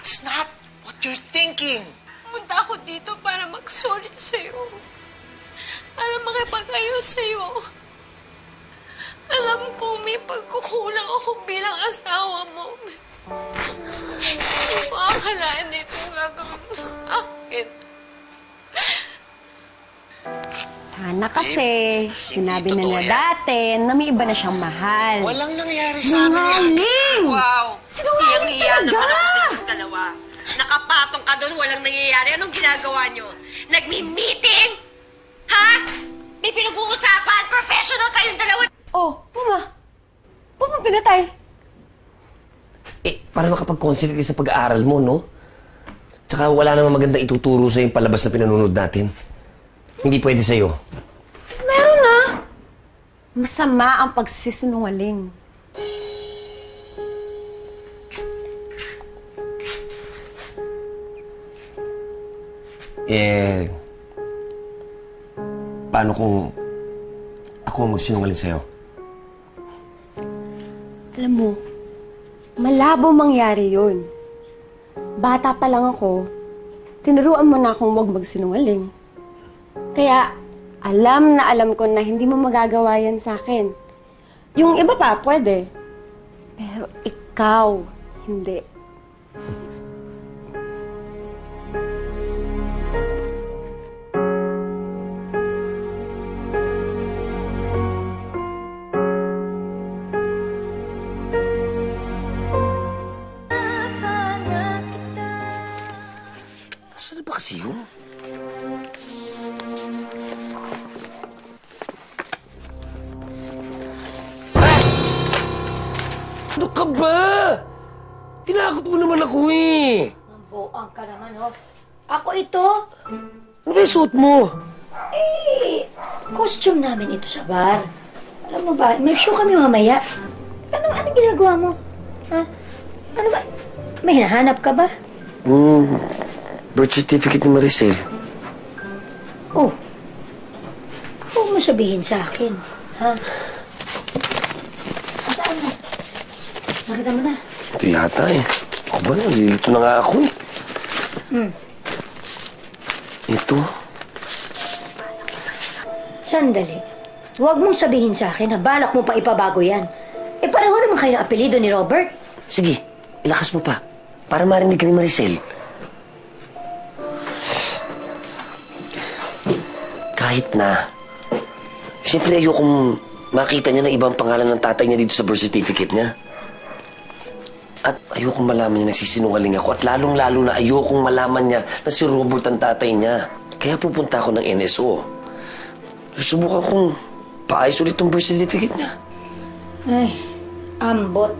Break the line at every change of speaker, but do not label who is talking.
That's not what you're thinking.
Punta ako dito para mag-sorry sa'yo. Para makipag-ayos sa'yo. Alam ko may pagkukulang ako bilang asawa mo. Hindi ko akalain na itong gagawin mo sa akin.
Sana kasi, sinabi na niya dati na may iba na siyang mahal.
Walang nangyari sa amin yan.
Sinungaling!
Wow!
Sinungaling
Hiyang-hiya
talaga!
naman ako sa inyong dalawa. Nakapatong ka doon, walang nangyayari. Anong ginagawa nyo? Nagmi-meeting? Ha? May pinag-uusapan? Professional kayong dalawa?
Oh, Puma! Puma, pinatay!
Para makapag-concentrate ka sa pag-aaral mo, no? Tsaka wala namang maganda ituturo sa yung palabas na pinanunod natin. Hindi pwede sa'yo.
Meron na! Masama ang pagsisinungaling.
Paano kung ako ang magsinungaling sa'yo?
Alam mo, malabo mangyari yun. Bata pa lang ako, tinuruan mo na akong huwag magsinungaling. Kaya, alam na alam ko na hindi mo magagawa yan sa akin. Yung iba pa, pwede. Pero ikaw, hindi.
Nasaan na ba kasi yun? Ano ka ba? Tinakot mo naman ako eh.
Mambuang ka naman, oh. Ako ito?
Ano ba yung suot mo?
Costume namin ito sa bar. Alam mo ba, may show kami mamaya. Ano ginagawa mo? Ha? Ano ba? May hinahanap ka ba?
Birth certificate ni Maricel.
Oh. Huwag mo sabihin sa akin. Ha? Saan na? Nakita mo na?
Ito yata eh. Ako ba? Nalilito na nga ako eh. Ito.
Sandali. Huwag mong sabihin sa akin na balak mo pa ipabago yan. Pareho naman kayo ng apelido ni Robert.
Sige, ilakas mo pa. Para marinig ka ni Maricel. Kahit na. Siyempre ayokong makita niya ng ibang pangalan ng tatay niya dito sa birth certificate niya. At ayokong malaman niya nagsisinungaling ako. At lalong-lalo na ayokong malaman niya na si Robert ang tatay niya. Kaya pupunta ako ng NSO. Susubukan kong paayos ulit tong birth certificate niya.
Ay, ambot.